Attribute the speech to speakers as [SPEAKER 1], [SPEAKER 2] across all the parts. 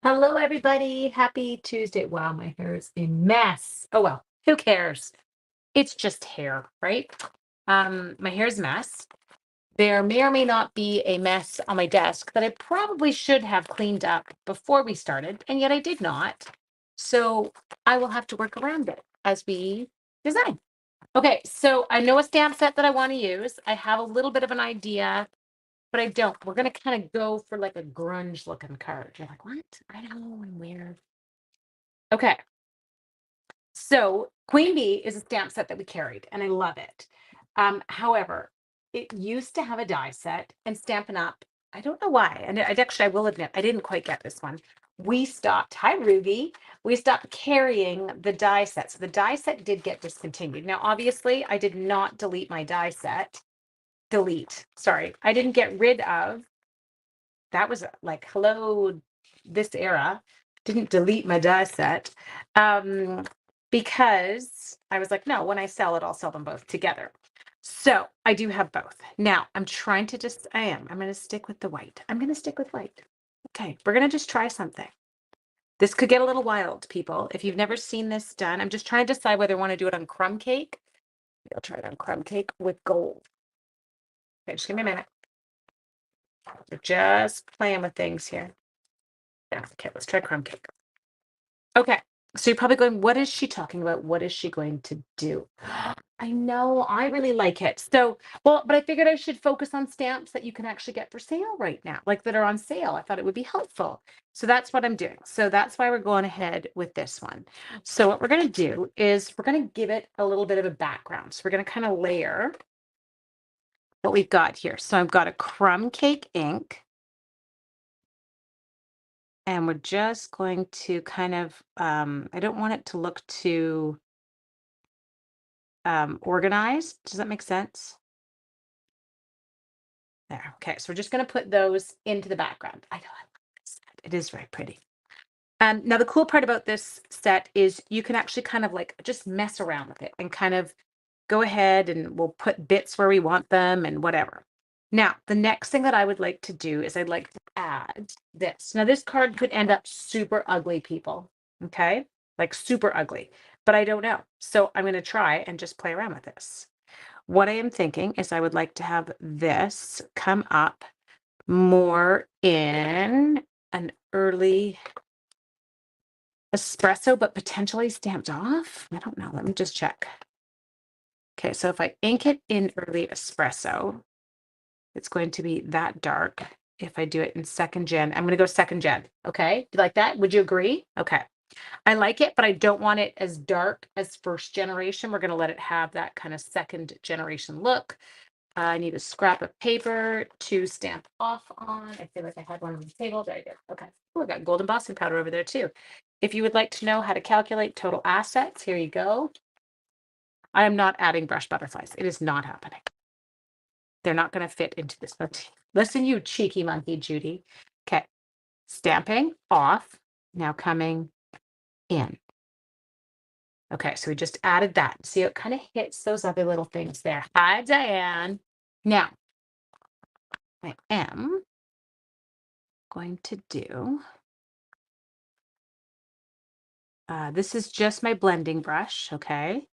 [SPEAKER 1] Hello, everybody. Happy Tuesday. Wow, my hair is a mess. Oh, well, who cares? It's just hair, right? My hair's a mess. There may or may not be a mess on my desk that I probably should have cleaned up before we started, and yet I did not. So I will have to work around it as we design. Okay, so I know a stamp set that I want to use. I have a little bit of an idea, but I don't. We're gonna kind of go for like a grunge looking card. You're like, what? I know, I'm weird. Okay. So Queen Bee is a stamp set that we carried, and I love it. However, it used to have a die set and Stampin' Up. I don't know why. And I will admit, I didn't quite get this one. We stopped, hi Ruby, we stopped carrying the die set. So the die set did get discontinued. Now, obviously, I did not delete my die set. Delete, sorry. I didn't get rid of, that was like, hello, this era. Didn't delete my die set. Because I was like, no, when I sell it, I'll sell them both together. So I do have both. Now I'm trying to I'm going to stick with the white. I'm going to stick with white. Okay. We're going to just try something. This could get a little wild, people. If you've never seen this done, I'm just trying to decide whether I want to do it on crumb cake. I'll try it on crumb cake with gold. Okay. Just give me a minute. We're just playing with things here. Yeah. Okay. Let's try crumb cake. Okay. So you're probably going, what is she talking about? What is she going to do? I know, I really like it. So, well, but I figured I should focus on stamps that you can actually get for sale right now, like that are on sale. I thought it would be helpful. So that's what I'm doing. So that's why we're going ahead with this one. So what we're going to do is we're going to give it a little bit of a background. So we're going to kind of layer what we've got here. So I've got a crumb cake ink. And we're just going to kind of, I don't want it to look too organized. Does that make sense? There. Okay. So we're just going to put those into the background. I know I love this set. It is very pretty. Now the cool part about this set is you can actually kind of like just mess around with it and kind of go ahead and we'll put bits where we want them and whatever. Now, the next thing that I would like to do is I'd like to add this. Now, this card could end up super ugly, people. Okay. Like super ugly, but I don't know. So I'm going to try and just play around with this. What I am thinking is I would like to have this come up more in an early espresso, but potentially stamped off. I don't know. Let me just check. Okay, so if I ink it in early espresso, it's going to be that dark. If I do it in second gen, I'm going to go second gen. Okay, do you like that? Would you agree? Okay. I like it, but I don't want it as dark as first generation. We're going to let it have that kind of second generation look. I need a scrap of paper to stamp off on. I feel like I had one on the table. There I go. Okay. Oh, I got golden embossing powder over there too. If you would like to know how to calculate total assets, here you go. I am not adding brush butterflies. It is not happening. They're not going to fit into this. Listen, you cheeky monkey, Judy. Okay. Stamping off. Now coming in. Okay, so we just added that. See, it kind of hits those other little things there. Hi, Diane. Now, I am going to do, this is just my blending brush, okay?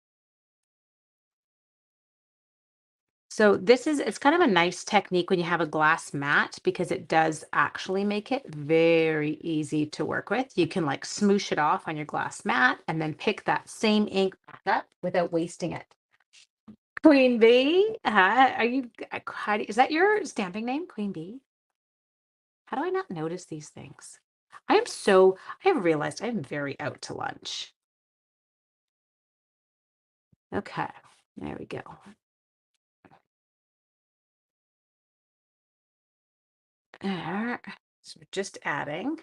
[SPEAKER 1] So it's kind of a nice technique when you have a glass mat because it does actually make it very easy to work with. You can like smoosh it off on your glass mat and then pick that same ink back up without wasting it. Queen Bee, is that your stamping name, Queen Bee? How do I not notice these things? I have realized I'm very out to lunch. Okay, there we go. There. So we're just adding.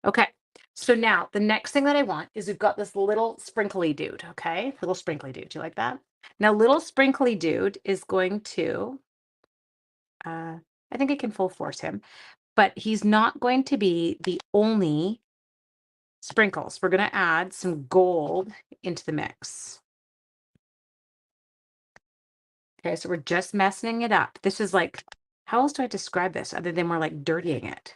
[SPEAKER 1] Okay. So now the next thing that I want is we've got this little sprinkly dude. Okay. Little sprinkly dude. Do you like that? Now, little sprinkly dude is going to, I think I can full force him, but he's not going to be the only sprinkles. We're going to add some gold into the mix. Okay. So we're just messing it up. This is like, how else do I describe this other than we're like dirtying it?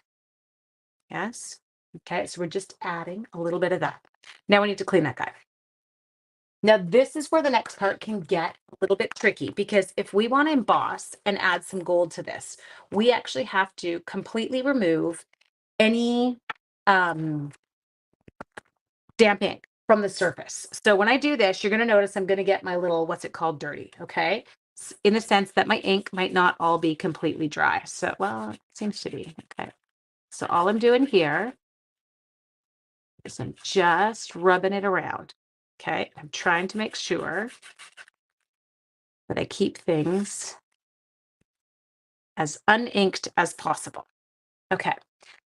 [SPEAKER 1] Yes. Okay, so we're just adding a little bit of that. Now we need to clean that guy. Now this is where the next part can get a little bit tricky, because if we want to emboss and add some gold to this, we actually have to completely remove any damp ink from the surface. So when I do this, you're going to notice I'm going to get my little, what's it called, dirty, okay? In the sense that my ink might not all be completely dry. So, well, it seems to be, okay. So all I'm doing here is I'm just rubbing it around, okay? I'm trying to make sure that I keep things as uninked as possible. Okay,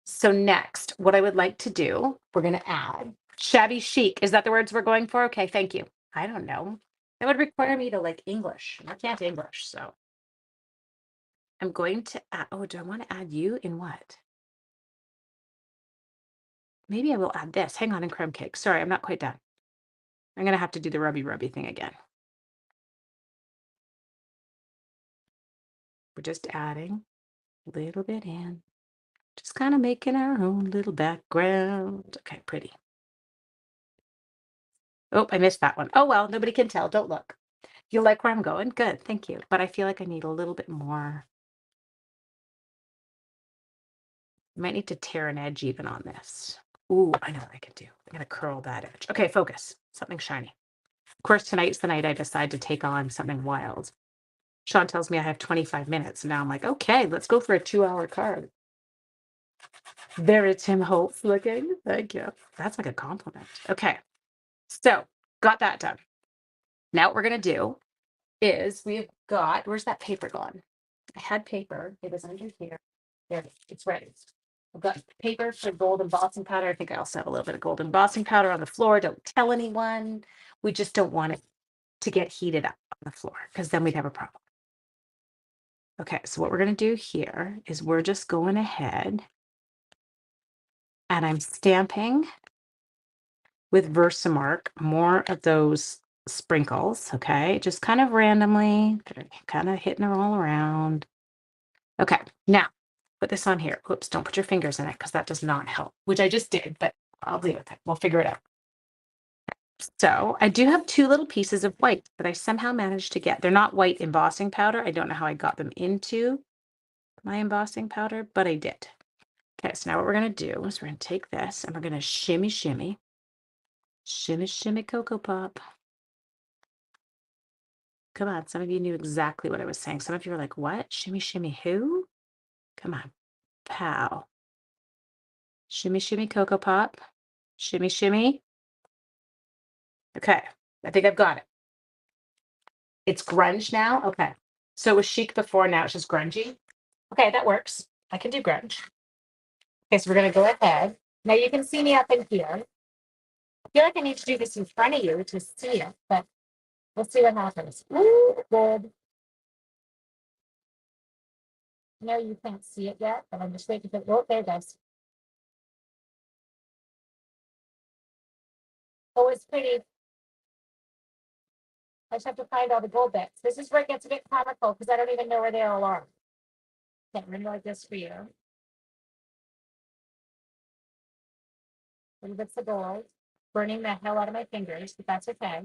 [SPEAKER 1] so next, what I would like to do, we're going to add shabby chic. Is that the words we're going for? Okay, thank you. I don't know. That would require me to like English. I can't English, so I'm going to add, oh, do I want to add you in what? Maybe I will add this. Hang on, in crumb cake. Sorry, I'm not quite done. I'm going to have to do the rubby thing again. We're just adding a little bit in, just kind of making our own little background. Okay, pretty. Oh, I missed that one. Oh, well, nobody can tell. Don't look. You like where I'm going? Good, thank you. But I feel like I need a little bit more. I might need to tear an edge even on this. Ooh, I know what I can do. I'm going to curl that edge. Okay, focus. Something shiny. Of course, tonight's the night I decide to take on something wild. Sean tells me I have 25 minutes. And now I'm like, okay, let's go for a 2-hour card. There it's Tim Holtz looking. Thank you. That's like a compliment. Okay, so got that done. Now what we're going to do is we've got, where's that paper gone? I had paper. It was under here. There, it's ready. I've got paper for gold embossing powder. I think I also have a little bit of gold embossing powder on the floor. Don't tell anyone. We just don't want it to get heated up on the floor, because then we'd have a problem. Okay, so what we're going to do here is we're just going ahead and I'm stamping with Versamark more of those sprinkles, okay? Just kind of randomly, kind of hitting it all around. Okay, now put this on here. Oops, don't put your fingers in it because that does not help, which I just did, but I'll deal with it. We'll figure it out. So I do have 2 little pieces of white that I somehow managed to get. They're not white embossing powder. I don't know how I got them into my embossing powder, but I did. Okay, so now what we're going to do is we're going to take this and we're going to shimmy, shimmy, shimmy, shimmy, Cocoa Pop. Come on, some of you knew exactly what I was saying. Some of you were like, what? Shimmy, shimmy, who? Come on. Pow. Shimmy, shimmy, Cocoa Pop. Shimmy, shimmy. Okay, I think I've got it. It's grunge now? Okay. So it was chic before, now it's just grungy? Okay, that works. I can do grunge. Okay, so we're going to go ahead. Now you can see me up in here. I feel like I need to do this in front of you to see it, but we'll see what happens. Ooh, good. No, you can't see it yet, but I'm just waiting for it. Oh, there it goes. Oh, it's pretty. I just have to find all the gold bits. This is where it gets a bit comical because I don't even know where they all are. Can't remember like this for you. Little bits of gold. Burning the hell out of my fingers, but that's okay.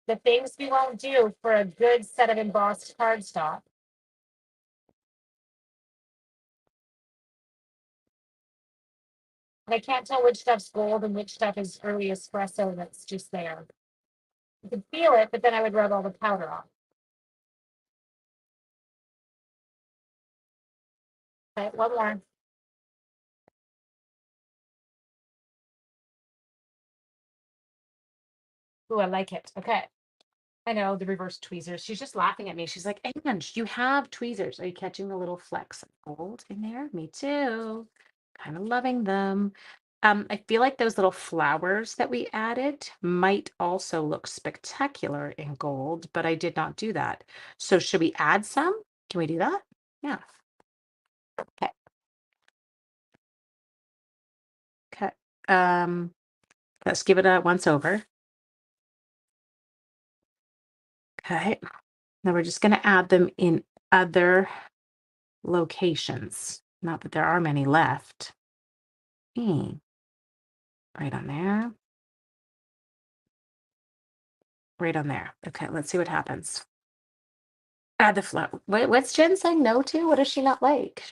[SPEAKER 1] The things we won't do for a good set of embossed cardstock. And I can't tell which stuff's gold and which stuff is early espresso that's just there. You can feel it, but then I would rub all the powder off. Okay, one more. Ooh, I like it. Okay. I know the reverse tweezers. She's just laughing at me. She's like, Ange, you have tweezers. Are you catching the little flecks of gold in there? Me too. Kind of loving them. I feel like those little flowers that we added might also look spectacular in gold, but I did not do that. So should we add some? Can we do that? Yeah. Okay. Okay. Let's give it a once over. Okay. Now we're just going to add them in other locations. Not that there are many left. Right on there. Right on there. Okay, let's see what happens. Add the flower. What's Jen saying no to? What does she not like?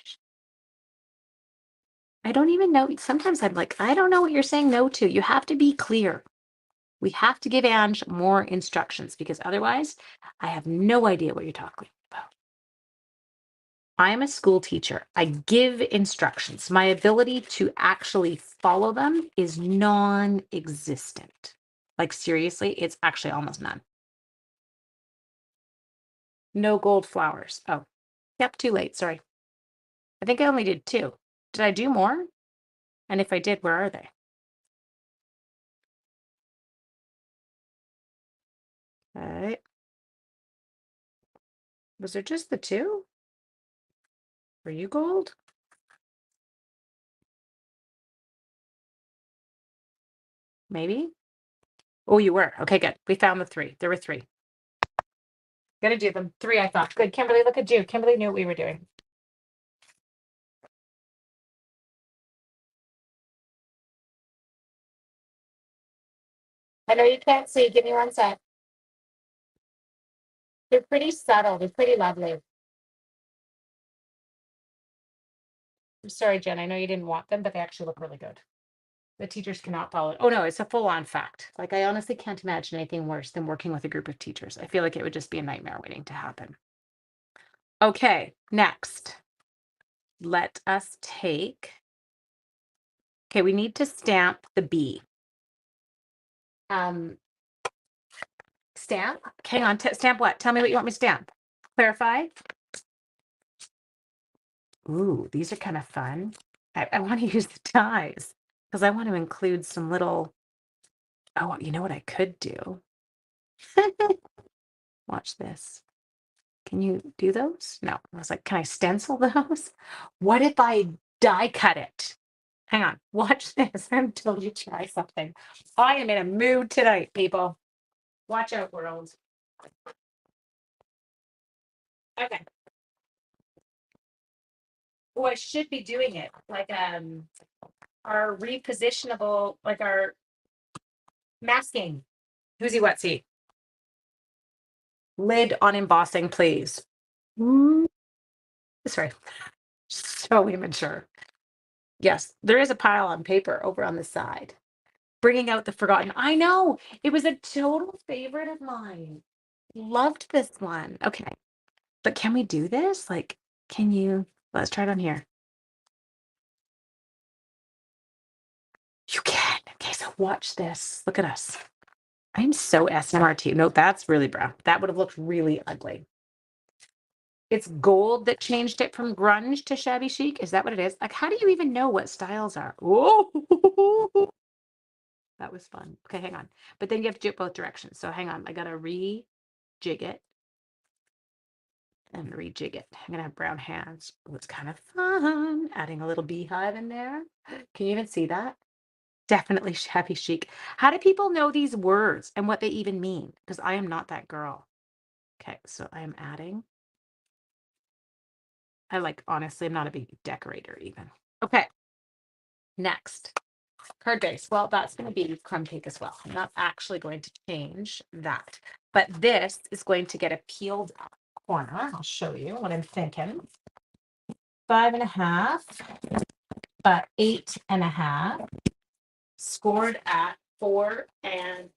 [SPEAKER 1] I don't even know. Sometimes I'm like, I don't know what you're saying no to. You have to be clear. We have to give Ange more instructions because otherwise I have no idea what you're talking about. I am a school teacher. I give instructions. My ability to actually follow them is non-existent. Like seriously, it's actually almost none. No gold flowers. Oh, yep, too late. Sorry. I think I only did 2. Did I do more? And if I did, where are they? Okay. Was there just the 2? Were you gold? Maybe. Oh, you were. Okay, good. We found the 3. There were 3. Gotta do them. 3, I thought. Good. Kimberly, look at you. Kimberly knew what we were doing. I know you can't see. Give me one sec. They're pretty subtle. They're pretty lovely. I'm sorry, Jen. I know you didn't want them, but they actually look really good. The teachers cannot follow it. Oh no, it's a full-on fact. Like I honestly can't imagine anything worse than working with a group of teachers. I feel like it would just be a nightmare waiting to happen. Okay, next. Let us take. Okay, we need to stamp the B. Stamp. Hang on. Stamp what? Tell me what you want me to stamp. Clarify. Ooh, these are kind of fun. I want to use the dies because I want to include some little. Oh, you know what I could do? Watch this. Can you do those? No. I was like, can I stencil those? What if I die cut it? Hang on. Watch this until you try something. I am in a mood tonight, people. Watch out, world. Okay. Oh, I should be doing it like our repositionable, like our masking. Who's he whatsy? Lid on embossing, please. Mm. Sorry. So immature. Yes, there is a pile on paper over on the side. Bringing out the forgotten. I know. It was a total favorite of mine. Loved this one. Okay. But can we do this? Like, can you? Let's try it on here. You can. Okay, so watch this. Look at us. I'm so SMRT. No, that's really brown. That would have looked really ugly. It's gold that changed it from grunge to shabby chic. Is that what it is? Like, how do you even know what styles are? Oh, that was fun. Okay, hang on. But then you have to do it both directions. So hang on. I got to rejig it and rejig it. I'm going to have brown hands. Oh, it's kind of fun. Adding a little beehive in there. Can you even see that? Definitely shabby chic. How do people know these words and what they even mean? Because I am not that girl. Okay, so I am adding. I like, honestly, I'm not a big decorator even. Okay, next. Card base. Well, that's going to be crumb cake as well. I'm not actually going to change that. But this is going to get a peeled up corner. I'll show you what I'm thinking. 5.5, but 8.5. Scored at 4.25.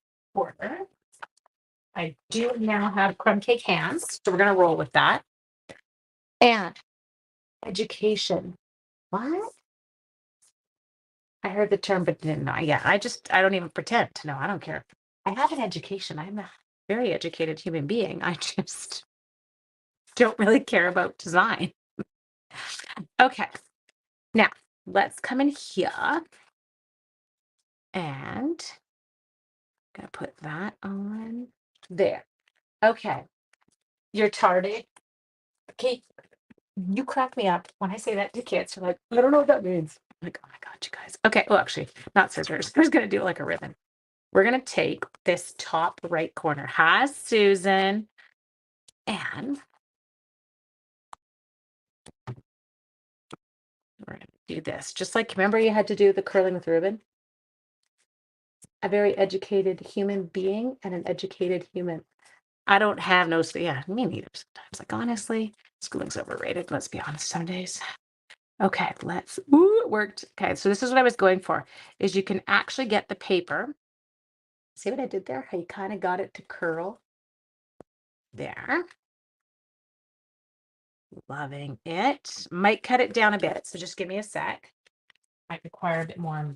[SPEAKER 1] I do now have crumb cake hands, so we're going to roll with that. And education. What? I heard the term, but didn't know. Yeah, I don't even pretend to know. I don't care. I have an education. I'm a very educated human being. I just don't really care about design. Okay. Now, let's come in here and gonna put that on there. Okay. You're tardy. Okay. You crack me up when I say that to kids. You're like, I don't know what that means. I'm like, oh my God, you guys. Okay. Well, actually, not scissors. I was gonna do it like a ribbon. We're going to take this top right corner. Hi, Susan. And we're going to do this. Just like, remember you had to do the curling with ribbon? A very educated human being and an educated human. I don't have no, yeah, me neither sometimes. Like, honestly, schooling's overrated. Let's be honest some days. Okay, ooh, it worked. Okay, so this is what I was going for, is you can actually get the paper. See what I did there? How you kind of got it to curl. There. Loving it. Might cut it down a bit, so just give me a sec. Might require a bit more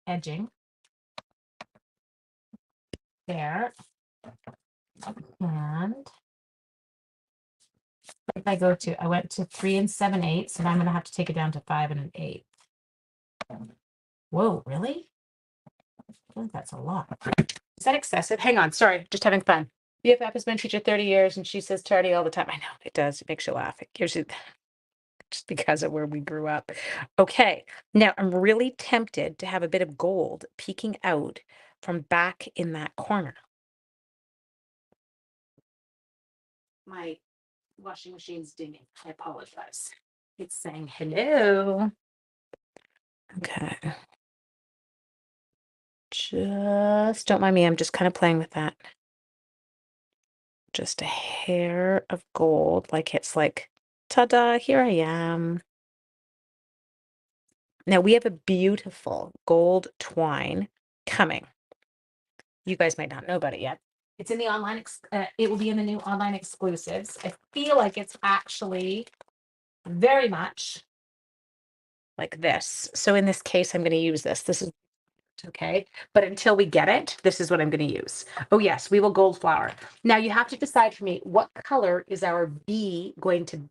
[SPEAKER 1] edging. There. And if I went to 3 7/8, and I'm gonna have to take it down to 5 1/8. Whoa, really? I think that's a lot. Is that excessive? Hang on, sorry, just having fun. BFF has been a teacher 30 years and she says tardy all the time. I know it does. It makes you laugh. It gives you just because of where we grew up. Okay, now I'm really tempted to have a bit of gold peeking out from back in that corner. My washing machine's dinging. I apologize. It's saying hello. Okay. Just don't mind me. I'm just kind of playing with that. Just a hair of gold. Like it's like, ta-da, here I am. Now we have a beautiful gold twine coming. You guys might not know about it yet. It's in the online, it will be in the new online exclusives. I feel like it's actually very much like this. So in this case, I'm going to use this. This is okay. But until we get it, this is what I'm going to use. Oh yes, we will gold flower. Now you have to decide for me, what color is our bee going to,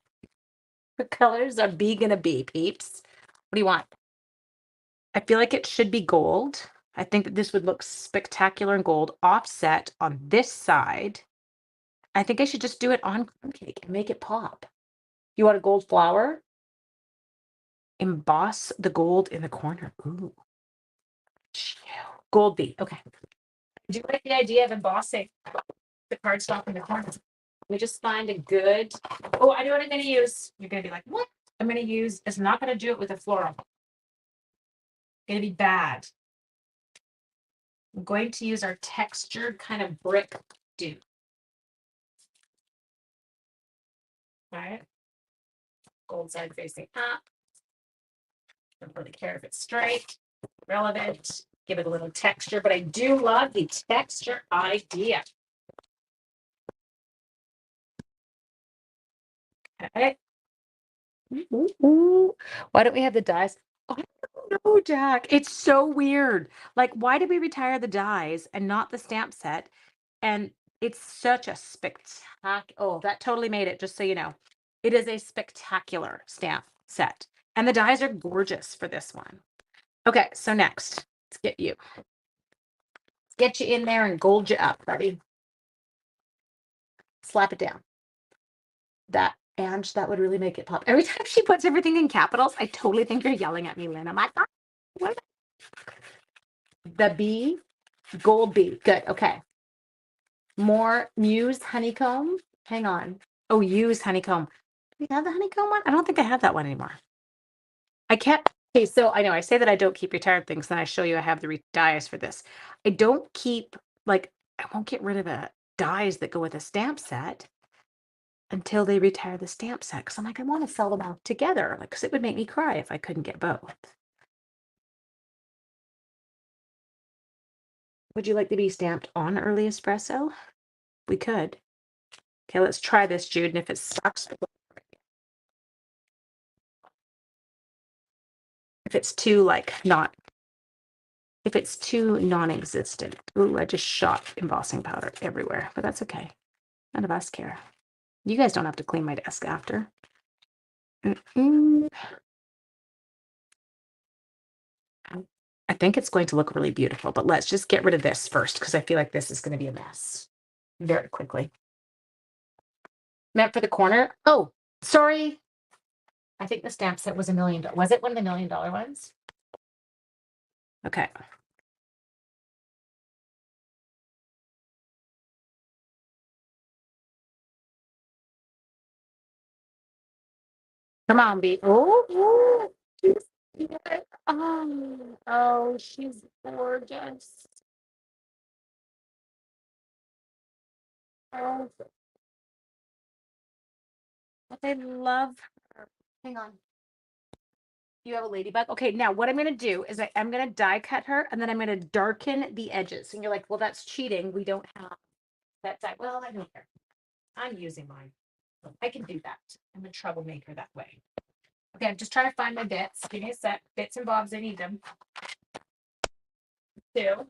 [SPEAKER 1] what color is our bee going to be, peeps? What do you want? I feel like it should be gold. I think that this would look spectacular in gold, offset on this side. I think I should just do it on crumb cake and make it pop. You want a gold flower? Emboss the gold in the corner. Ooh. Gold bee. Okay. Do you like the idea of embossing the cardstock in the corner? Let me just find a good. Oh, I know what I'm going to use. You're going to be like, what? I'm going to use, it's not going to do it with a floral. It's going to be bad. I'm going to use our textured kind of brick do. All right. Gold side facing up. Don't really care if it's straight, relevant, give it a little texture, but I do love the texture idea. Okay. Ooh, ooh. Why don't we have the dies? I don't know, Jack. It's so weird. Like, why did we retire the dies and not the stamp set? And it's such a spectacular. Oh, that totally made it, just so you know. It is a spectacular stamp set. And the dies are gorgeous for this one. Okay, so next, let's get you. Get you in there and gold you up, buddy. Slap it down. That, Ange, that would really make it pop. Every time she puts everything in capitals, I totally think you're yelling at me, Lynn. I'm like, ah, what? The B, gold B. Good. Okay. More Muse honeycomb. Hang on. Oh, use honeycomb. Do we have the honeycomb one? I don't think I have that one anymore. I kept. Okay, so I know I say that I don't keep retired things, then I show you I have the dies for this. I don't keep, like, I won't get rid of the dies that go with a stamp set until they retire the stamp set. Because I'm like, I want to sell them all together. Like, because it would make me cry if I couldn't get both. Would you like to be stamped on early espresso? We could. Okay, let's try this, Jude. And if it sucks, if it's too like not, if it's too non-existent. Ooh, I just shot embossing powder everywhere, but that's okay. None of us care. You guys don't have to clean my desk after. I think it's going to look really beautiful, but let's just get rid of this first because I feel like this is going to be a mess very quickly. Meant for the corner. Oh, sorry. I think the stamp set was $1 million. Was it one of the $1 million ones? Okay. Come on, B. Oh, Oh, she's gorgeous. Oh, I love her. Hang on. You have a ladybug? Okay, now what I'm gonna do is I'm gonna die cut her and then I'm gonna darken the edges. And you're like, well, that's cheating. We don't have that side. Well, I don't care. I'm using mine. I can do that. I'm a troublemaker that way. Okay, I'm just trying to find my bits. Give me a sec. Bits and bobs, I need them too.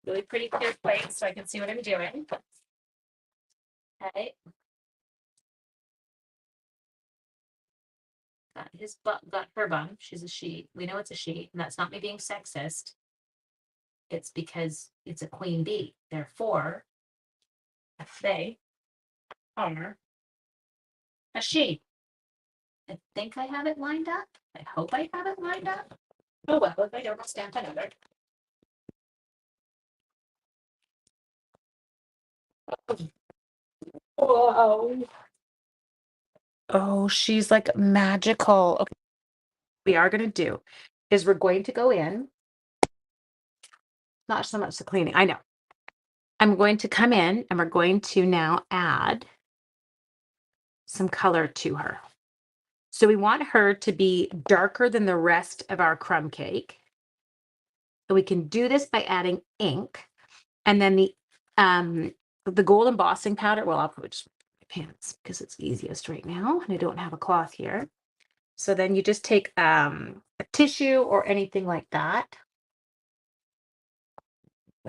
[SPEAKER 1] Really pretty clear plate so I can see what I'm doing. Okay. Got her bum. She's a she. We know it's a she, and that's not me being sexist. It's because it's a queen bee. Therefore, they are a she. I think I have it lined up. I hope I have it lined up. Oh well, if I don't, I'll stamp another. Whoa. Oh, she's like magical. Okay, we are going to do is we're going to go in, not so much the cleaning. I know. I'm going to come in and we're going to now add some color to her. So we want her to be darker than the rest of our crumb cake. And we can do this by adding ink. And then the gold embossing powder, well, I'll put just my pants because it's easiest right now. And I don't have a cloth here. So then you just take a tissue or anything like that.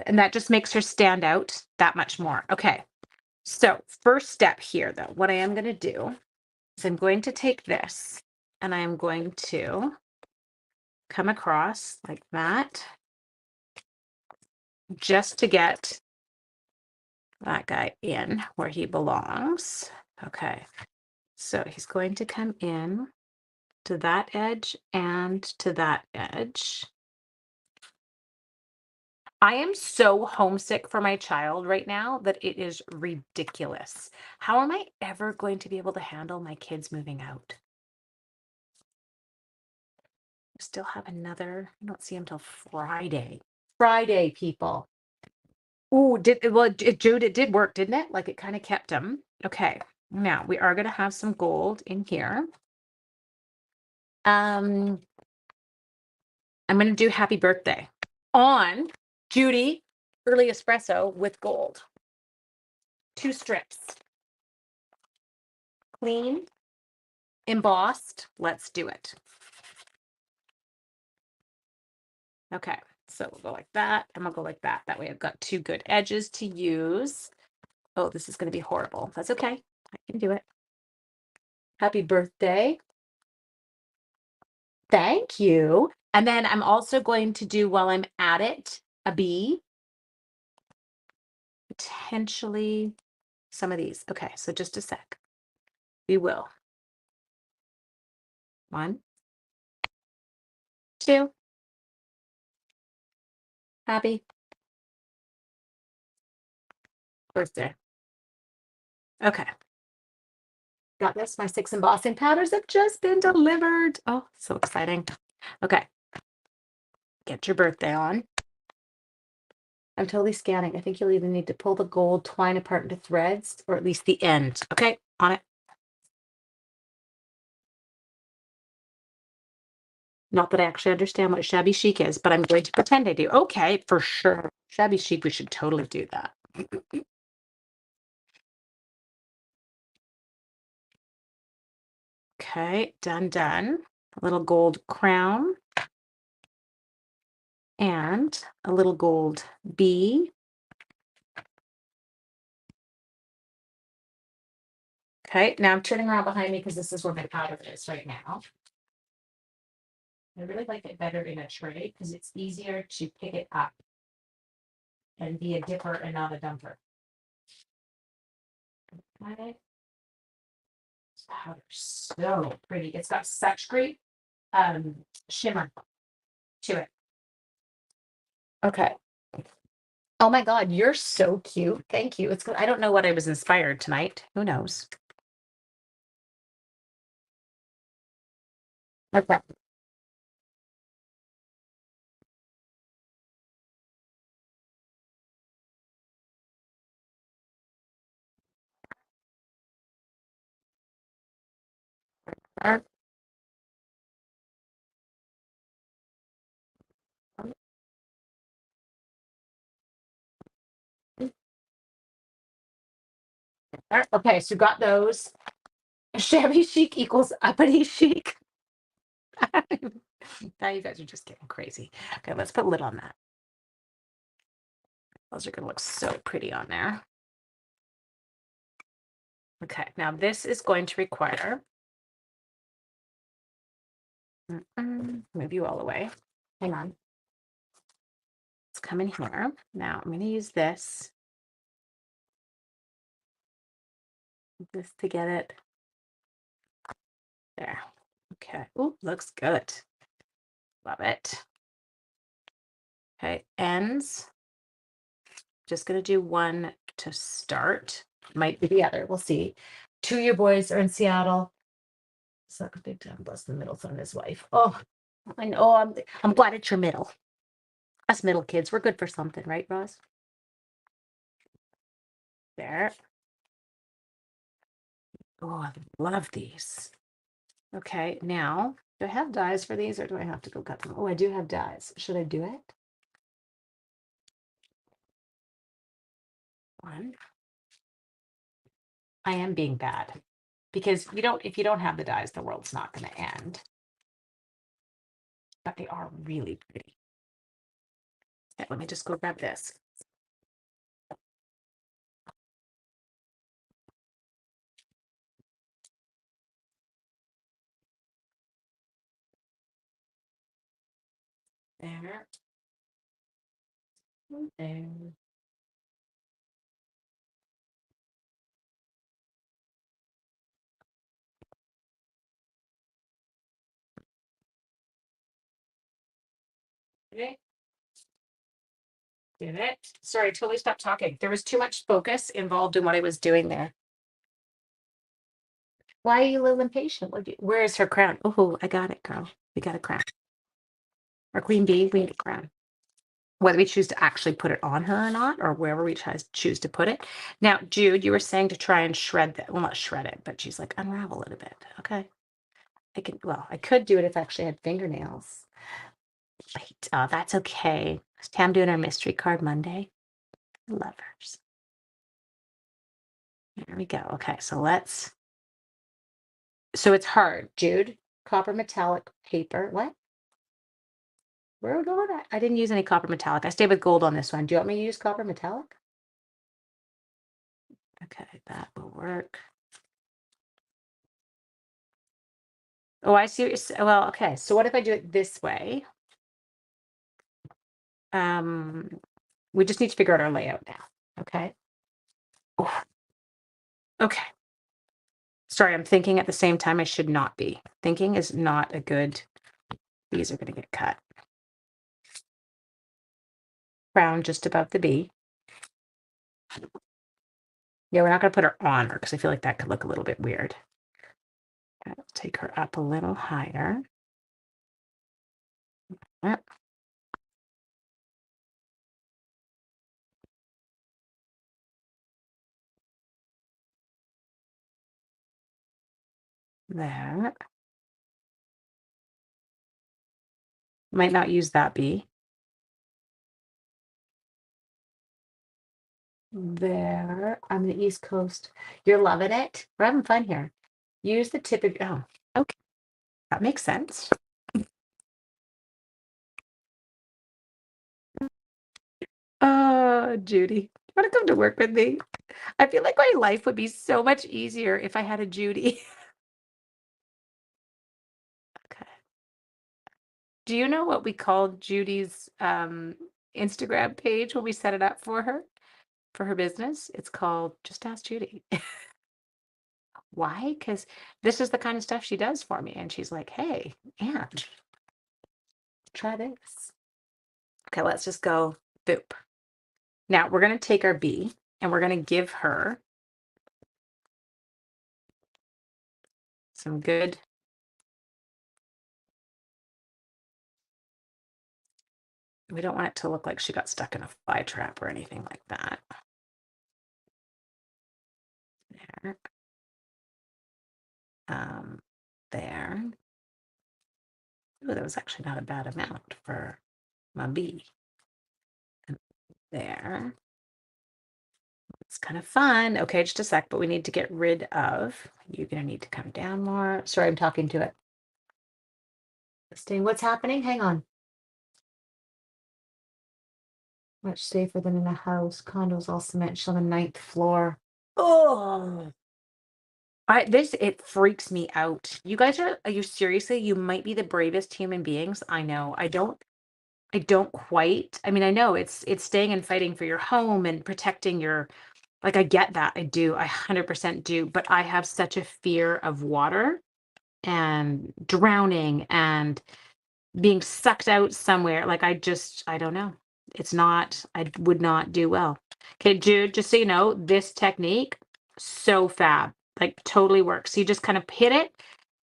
[SPEAKER 1] And that just makes her stand out that much more. Okay. So first step here, though, what I am going to do is I'm going to take this and I am going to come across like that just to get that guy in where he belongs. Okay. So he's going to come in to that edge and to that edge. I am so homesick for my child right now that it is ridiculous. How am I ever going to be able to handle my kids moving out? I still have another, I don't see him till Friday. Friday, people. Ooh, Jude, it did work, didn't it? Like it kind of kept him. Okay, now we are going to have some gold in here. I'm going to do happy birthday on Judy early espresso with gold. 2 strips. Clean, embossed. Let's do it. Okay, so we'll go like that and we'll go like that. That way I've got 2 good edges to use. Oh, this is going to be horrible. That's okay. I can do it. Happy birthday. Thank you. And then I'm also going to do, while I'm at it, a bee. Potentially some of these. Okay, so just a sec. We will. 1, 2. Happy birthday. Okay. Got this. My 6 embossing powders have just been delivered. Oh, so exciting. Okay. Get your birthday on. I'm totally scanning. I think you'll either need to pull the gold twine apart into threads or at least the end. Okay, on it. Not that I actually understand what shabby chic is, but I'm going to pretend I do. Okay, for sure. Shabby chic, we should totally do that. Okay, done. A little gold crown and a little gold bee. Okay, now I'm turning around behind me because this is where my powder is right now. I really like it better in a tray because it's easier to pick it up and be a dipper and not a dumper. Okay. This powder's so pretty. It's got such great shimmer to it. Okay. Oh my God, you're so cute. Thank you. It's good. I don't know what I was inspired tonight. Who knows? Okay. There. There. Okay, so got those. Shabby chic equals uppity chic. Now you guys are just getting crazy. Okay, let's put lid on that. Those are going to look so pretty on there. Okay, now this is going to require, move you all away. Hang on. Let's come in here. Now I'm going to use this to get it there. Okay. Ooh, looks good. Love it. Okay, ends. Just going to do one to start. Might be the other. We'll see. Two of your boys are in Seattle. Suck a big time. Bless the middle son and his wife. Oh, I know. I'm glad it's your middle. Us middle kids, we're good for something, right, Ross? There. Oh, I love these. Okay, now, do I have dies for these or do I have to go cut them? Oh, I do have dies. Should I do it? One. I am being bad because if you don't have the dies, the world's not going to end. But they are really pretty. Okay, let me just go grab this. There. There. Okay. Did it. Sorry, I totally stopped talking. There was too much focus involved in what I was doing there. Why are you a little impatient? Where is her crown? Oh, I got it, girl. We got a crown. Our queen bee, we need a crown. Whether we choose to actually put it on her or not, or wherever we choose to put it. Now, Jude, you were saying to try and shred that. Well, not shred it, but she's like, unravel it a bit. Okay. I could do it if I actually had fingernails. Wait, oh, that's okay. Is Tam doing our mystery card Monday? Lovers. There we go. Okay, so it's hard, Jude. Copper metallic paper. What? Where are we going? I didn't use any copper metallic. I stayed with gold on this one. Do you want me to use copper metallic? Okay, that will work. Oh, I see what you're saying. Well, okay. So what if I do it this way? We just need to figure out our layout now. Okay. Oh, okay. Sorry, I'm thinking at the same time I should not be. Thinking is not a good. These are going to get cut. Crown just above the bee. Yeah, we're not going to put her on her because I feel like that could look a little bit weird. Okay, take her up a little higher. Yep. There. Might not use that bee. There. On the East Coast. You're loving it. We're having fun here. Use the tip of okay. That makes sense. Oh, Judy, you want to come to work with me? I feel like my life would be so much easier if I had a Judy. Okay. Do you know what we called Judy's Instagram page when we set it up for her business? It's called Just Ask Judy. Why? Because this is the kind of stuff she does for me. And she's like, hey, Aunt, try this. Okay, let's just go boop. Now we're going to take our bee and we're going to give her some good. We don't want it to look like she got stuck in a fly trap or anything like that. There. there. Oh, that was actually not a bad amount for my bee. And there. It's kind of fun. Okay, just a sec, but we need to get rid of. You're going to need to come down more. Sorry, I'm talking to it. What's happening? Hang on. Much safer than in a house. Condos all cement. She's on the 9th floor. Oh, it freaks me out. You guys are you seriously? You might be the bravest human beings I know. I don't quite. I mean, I know it's staying and fighting for your home and protecting your, like, I get that. I do. I 100% do, but I have such a fear of water and drowning and being sucked out somewhere. Like, I don't know. It's not, I would not do well. Okay, Jude, just so you know, this technique, so fab. Like, totally works. So you just kind of hit it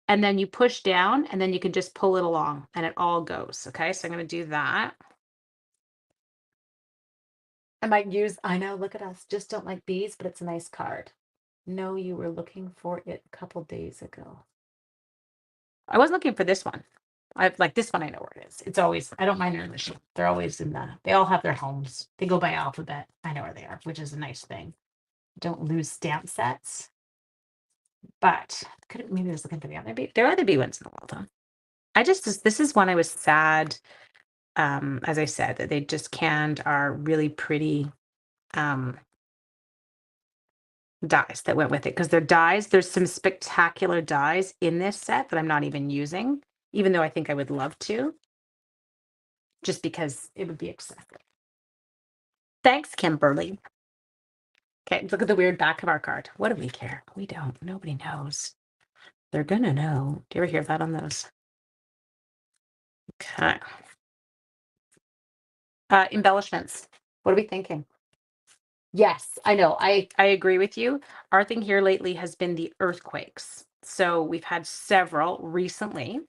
[SPEAKER 1] and then you push down and then you can just pull it along and it all goes. Okay, so I'm going to do that. I might use, I know, look at us, just don't like bees, but it's a nice card. No, you were looking for it a couple days ago. I was looking for this one. I've like this one, I know where it is. It's always, I don't mind their machine. They're always they all have their homes. They go by alphabet. I know where they are, which is a nice thing. Don't lose stamp sets. But maybe I was looking for the other bee. There are other bee ones in the world, huh? This is one I was sad, as I said, that they just canned our really pretty dies that went with it, because there's some spectacular dies in this set that I'm not even using, even though I think I would love to, just because it would be excessive. Thanks, Kimberly. Okay, look at the weird back of our card. What do we care? We don't. Nobody knows. They're gonna know. Do you ever hear that on those? Okay. Embellishments. What are we thinking? Yes, I know. I agree with you. Our thing here lately has been the earthquakes. So we've had several recently.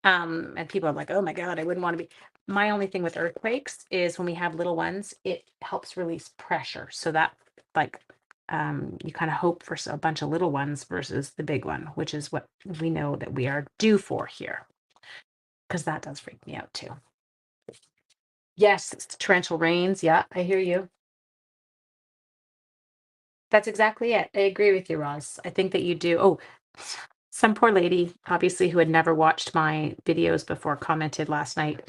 [SPEAKER 1] And people are like, oh my God, I wouldn't want to be. My only thing with earthquakes is when we have little ones, it helps release pressure. So that, like, you kind of hope for a bunch of little ones versus the big one, which is what we know that we are due for here. Because that does freak me out too. Yes, it's the torrential rains. Yeah, I hear you. That's exactly it. I agree with you, Roz. I think that you do. Oh, some poor lady, obviously, who had never watched my videos before, commented last night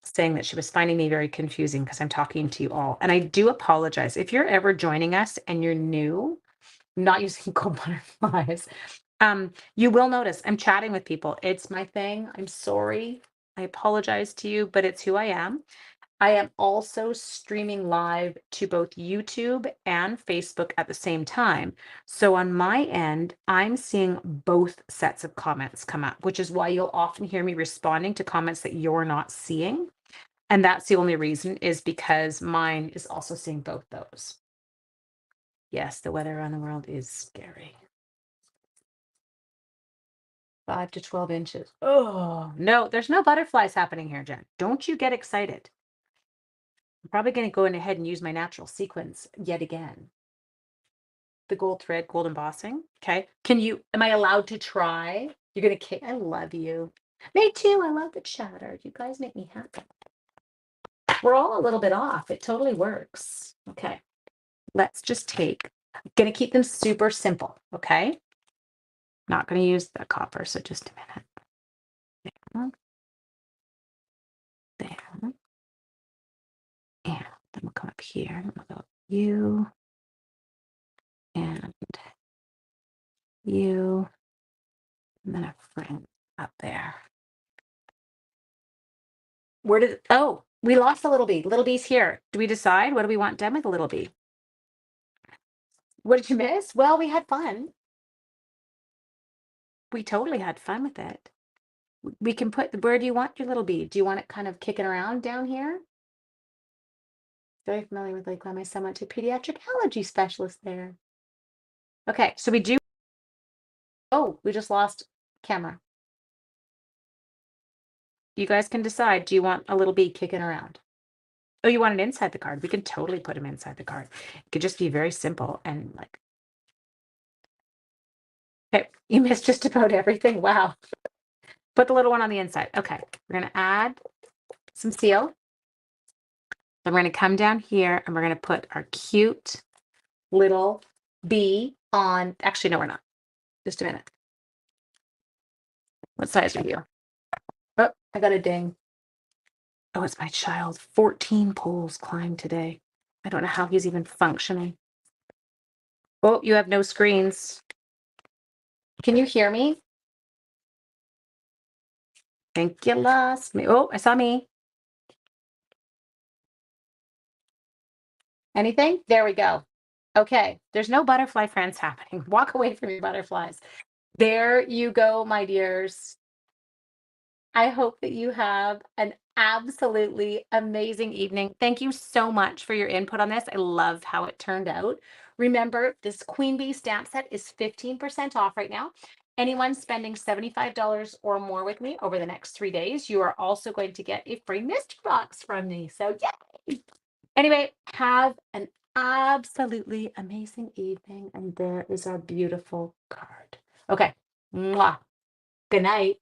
[SPEAKER 1] saying that she was finding me very confusing because I'm talking to you all. And I do apologize. If you're ever joining us and you're new, not using gold butterflies, you will notice I'm chatting with people. It's my thing. I'm sorry. I apologize to you, but it's who I am. I am also streaming live to both YouTube and Facebook at the same time. So on my end, I'm seeing both sets of comments come up, which is why you'll often hear me responding to comments that you're not seeing. And that's the only reason, is because mine is also seeing both those. Yes, the weather around the world is scary. 5 to 12 inches. Oh, no, there's no butterflies happening here, Jen. Don't you get excited. I'm probably going to go in ahead and use my natural sequins yet again. The gold thread, gold embossing. Okay. Am I allowed to try? You're going to kick. I love you. Me too. I love the chatter. You guys make me happy. We're all a little bit off. It totally works. Okay. Let's just going to keep them super simple. Okay. Not going to use the copper. So just a minute. There. There. And then we'll come up here. And we'll go you. And you. And then a friend up there. We lost the little bee. Little bee's here. Do we decide? What do we want done with the little bee? What did you miss? Well, we had fun. We totally had fun with it. We can where do you want your little bee? Do you want it kind of kicking around down here? Very familiar with Lakeland. My son went to a pediatric allergy specialist there. Okay, so we just lost camera. You guys can decide. Do you want a little bee kicking around? Oh, you want it inside the card? We can totally put him inside the card. It could just be very simple and like. Okay, You missed just about everything. Wow. Put the little one on the inside. Okay. We're going to add some seal. Then we're going to come down here and we're going to put our cute little bee on. Actually, no, we're not. Just a minute. What size are you? Oh, I got a ding. Oh, it's my child. 14 poles climbed today. I don't know how he's even functioning. Oh, you have no screens. Can you hear me? Think you lost me. Oh, I saw me. Anything? There we go. Okay. There's no butterfly friends happening. Walk away from your butterflies. There you go, my dears. I hope that you have an absolutely amazing evening. Thank you so much for your input on this. I love how it turned out. Remember, this Queen Bee stamp set is 15% off right now. Anyone spending $75 or more with me over the next 3 days, you are also going to get a free mystery box from me. So, yay! Anyway, have an absolutely amazing evening. And there is our beautiful card. Okay. Mwah. Good night.